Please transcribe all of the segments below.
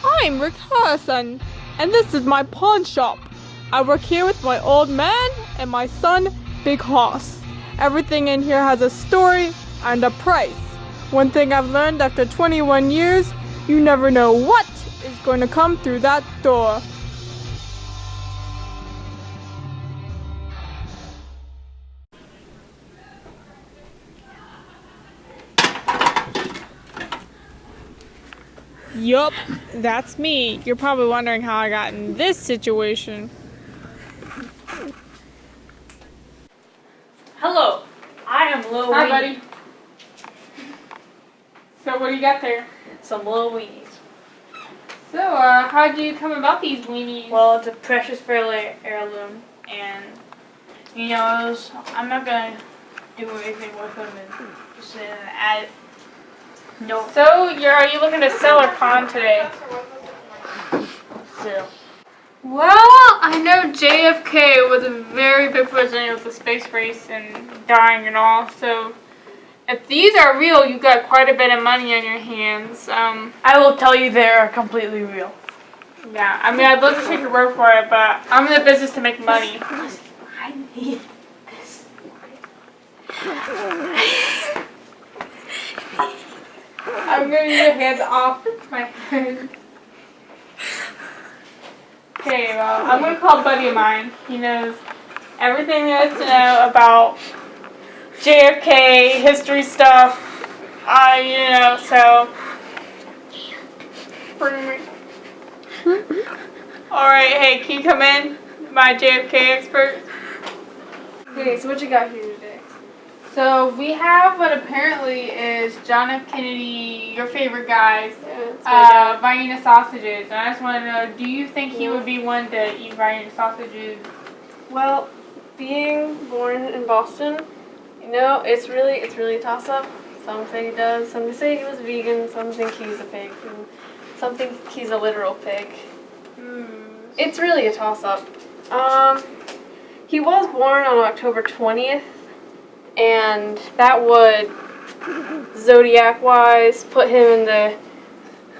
I'm Rick Harrison, and this is my pawn shop. I work here with my old man and my son, Big Hoss. Everything in here has a story and a price. One thing I've learned after 21 years, you never know what is going to come through that door. Yup, that's me. You're probably wondering how I got in this situation. Hello, I am Lil Hi, Weenie. buddy. So what do you got there? Some Lil Weenies. So, how'd you come about these weenies? Well, it's a precious fairly heirloom, and you know, I'm not gonna do anything with them and just add. No. So, are you looking to sell or pawn today? So, Well, I know JFK was a very big president of the space race and dying and all, so if these are real, you got quite a bit of money on your hands. I will tell you they are completely real. Yeah, I mean, I'd love to take your word for it, but I'm in the business to make money. I need this. I'm gonna need your hands off my head. Okay, well, I'm gonna call a buddy of mine. He knows everything there is to know about JFK, history stuff, so. Alright, hey, can you come in? My JFK expert. Okay, so what you got here today? So we have what apparently is John F. Kennedy, your favorite guys, Vienna sausages. And I just want to know, do you think he would be one to eat Vienna sausages? Well, being born in Boston, it's really a toss-up. Some say he does, some say he was vegan, some think he's a pig, and some think he's a literal pig. It's really a toss-up. He was born on October 20th, and that would, zodiac-wise, put him in the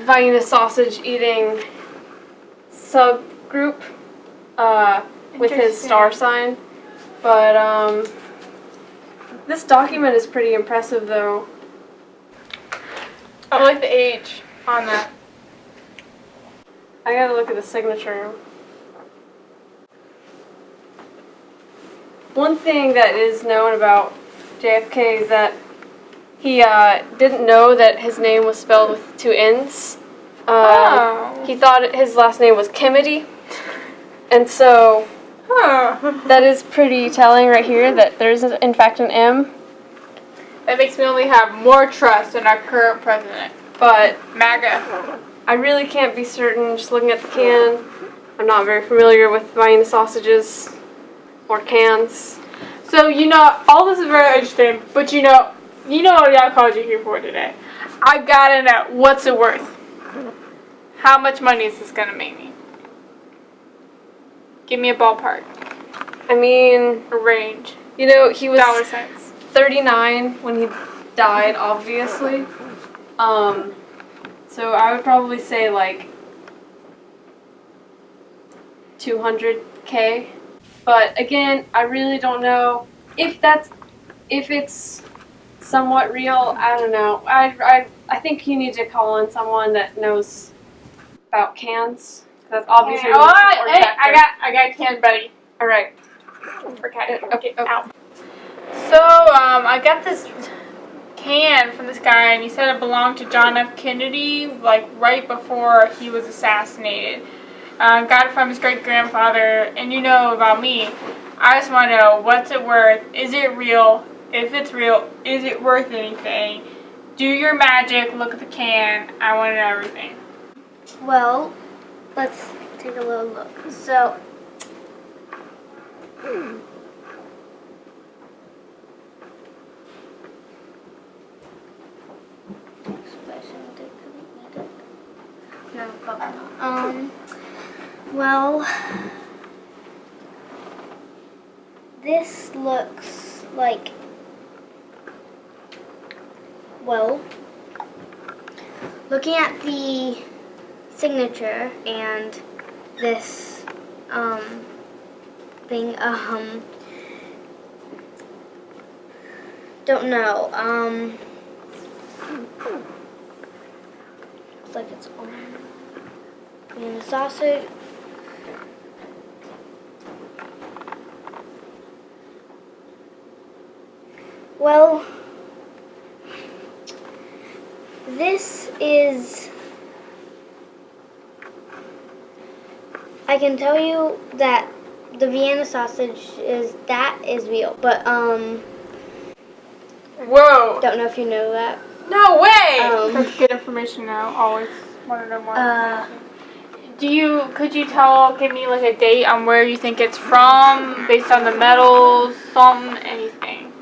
Vienna sausage-eating subgroup with his star sign. But this document is pretty impressive, though. I like the age on that. I gotta look at the signature. One thing that is known about JFK is that he didn't know that his name was spelled with two N's. He thought his last name was Kennedy. And so that is pretty telling right here that there's in fact an M. That makes me only have more trust in our current president. But MAGA. I really can't be certain just looking at the can. I'm not very familiar with Vienna sausages or cans. So, all this is very interesting, but you know what I called you here for today. I gotta know, what's it worth? How much money is this gonna make me? Give me a ballpark. I mean, A range. he was Dollar cents. 39 when he died, obviously. So I would probably say like 200K. But again, I really don't know if it's somewhat real. I don't know. I think you need to call in someone that knows about cans. That's obviously the most important factor. I got a can, buddy. All right. Okay, out. So, I got this can from this guy, and he said it belonged to John F. Kennedy, like right before he was assassinated. Got it from his great-grandfather, and you know about me. I just want to know, what's it worth? Is it real? If it's real, is it worth anything? Do your magic, look at the can. I want to know everything. Well, let's take a little look. So, no, well, this looks like, well, looking at the signature and this thing. Don't know. Looks like it's on. And the sausage. Well, this is. I can tell you that the Vienna sausage is real, but Whoa. don't know if you know that. No way. Um, That's good information now. Always want to know more Uh, information. Could you give me like a date on where you think it's from, based on the metals, something, anything?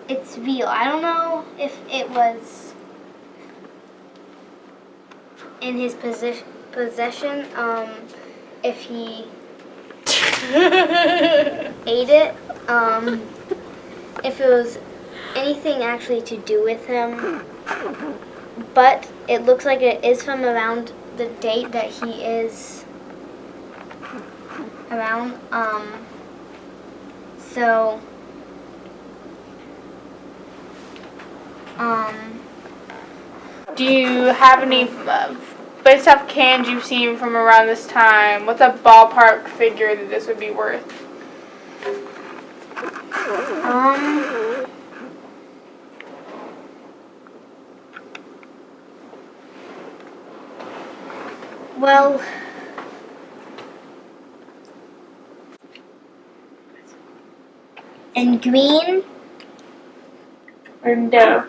It's real. I don't know if it was in his possession. If he ate it. If it was anything actually to do with him. But it looks like it is from around the date that he is around. So. Do you have any, based off cans you've seen from around this time, what's a ballpark figure that this would be worth? Well, in green, No.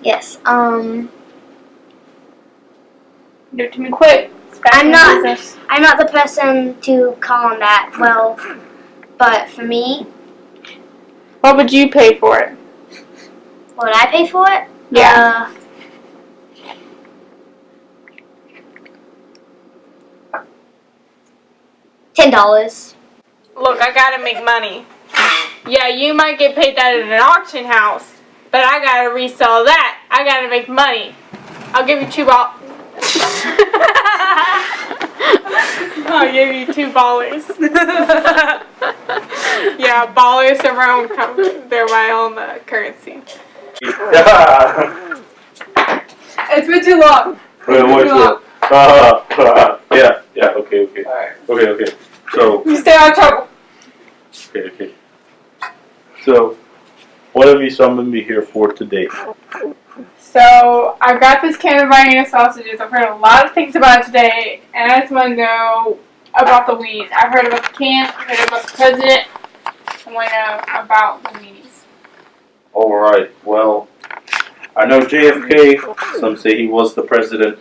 yes. Do it to me quick. I'm not the person to call on that. Well, but for me, What would you pay for it? would I pay for it? Yeah. $10. Look, I gotta make money. Yeah, you might get paid that at an auction house, but I gotta resell that. I gotta make money. I'll give you $2. I'll give you $2. Yeah, ballers are my own. They're my own currency. Yeah. It's been too long. Wait, what's up? Yeah, okay. Alright. Okay. So, You stay out of trouble. okay. So, what have you summoned me here for today? So, I got this can of Vienna sausages. I've heard a lot of things about it today, and I just want to know about the weenies. I've heard about the can, I've heard about the president. I want to know about the weenies. Alright, well, I know JFK, some say he was the president.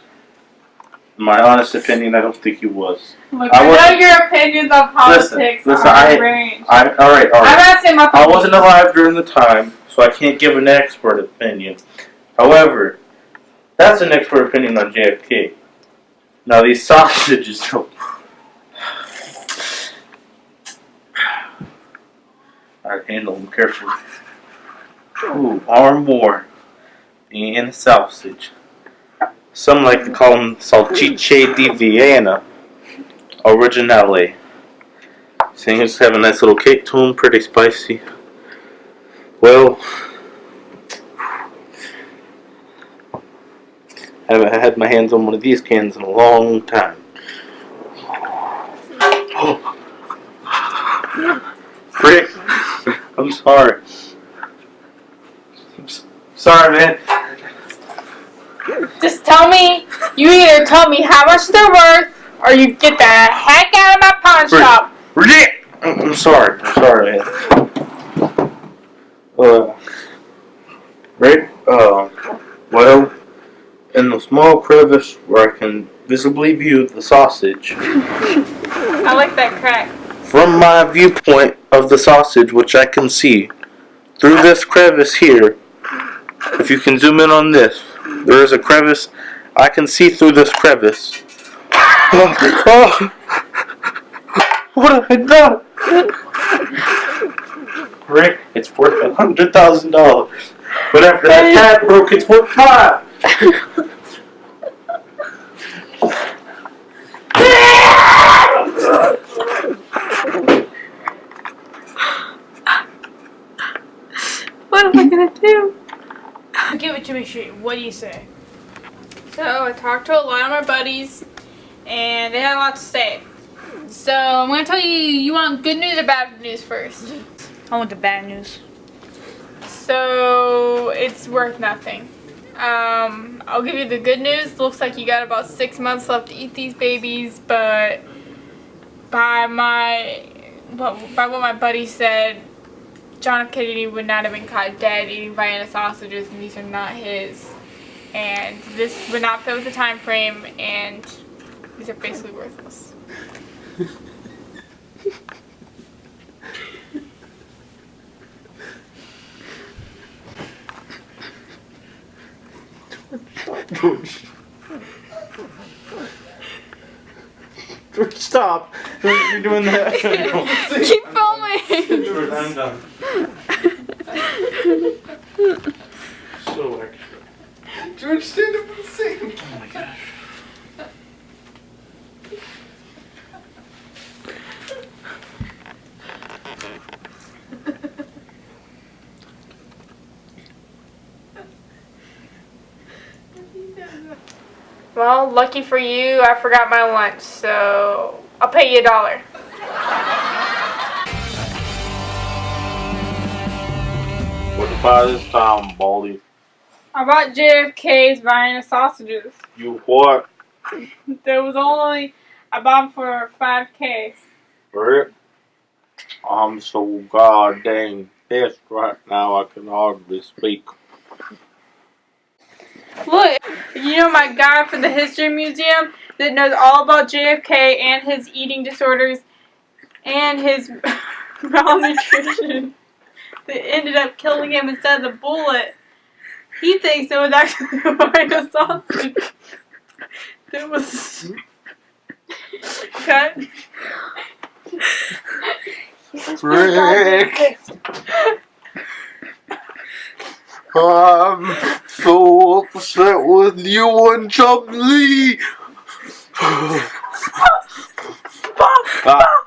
In my honest opinion, I don't think he was. Look, I I wasn't- know your opinions on politics Listen, are range. Alright. I'm asking about the I weenies. wasn't alive during the time, so I can't give an expert opinion. However, that's an expert opinion on JFK. Now these sausages, though. I'd handle them carefully. Ooh, or more. And sausage. Some like to call them salchiche di Vienna. Originale. Seeing as have a nice little cake to them, pretty spicy. Well, I haven't had my hands on one of these cans in a long time. Oh. Rick, I'm sorry. Sorry, man. Just tell me, you either tell me how much they're worth, or you get the heck out of my pawn shop. Rick, I'm sorry, man. Rick, well, in the small crevice where I can visibly view the sausage, I like that crack. from my viewpoint of the sausage, which I can see, through this crevice here, if you can zoom in on this, there is a crevice. I can see through this crevice. Oh, what have I done? Rick, it's worth $100,000. But after that tab broke, it's worth $5. what do you say? So I talked to a lot of my buddies, and they had a lot to say. So I'm gonna tell you. You want good news or bad news first? I want the bad news. So it's worth nothing. I'll give you the good news. Looks like you got about 6 months left to eat these babies, but by what my buddy said, John F. Kennedy would not have been caught dead eating Vienna sausages, and these are not his. And this would not fit with the time frame, and these are basically worthless. George, stop! You're doing that. Keep filming! George, I'm done. So extra. George, stand up and sing. Oh my gosh. Well, lucky for you, I forgot my lunch, so I'll pay you $1. What you buy this time, Baldy? I bought JFK's Vienna sausages. You what? There was only, I bought them for $5K. Rick? I'm so goddamn pissed right now I can hardly speak. Look, you know my guy for the History Museum that knows all about JFK and his eating disorders and his malnutrition that ended up killing him instead of the bullet. He thinks it was actually a sausage that was cut. Rick! I'm so upset with you and Chum Lee!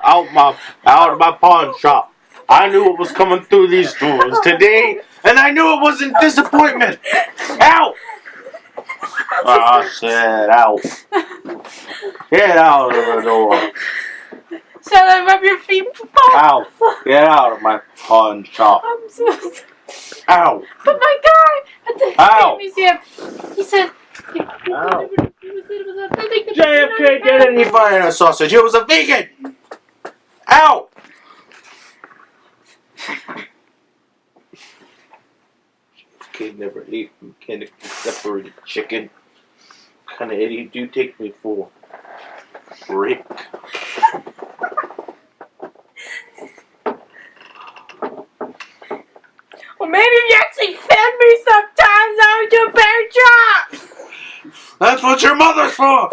Out of my pawn shop. I knew it was coming through these doors today, and I knew it wasn't disappointment. Out! I said out. Get out of the door. Shall I rub your feet? Out. Get out of my pawn shop. I'm so sorry. Out. But my guy at the Ow. History Museum, he said. Ow. JFK didn't eat Vienna sausage. He was a vegan. Ow. JFK never ate mechanically separated chicken. What kind of idiot do you take me for? Rick. Well, maybe if you actually fed me sometimes, I would do a better job. That's what your mother's for.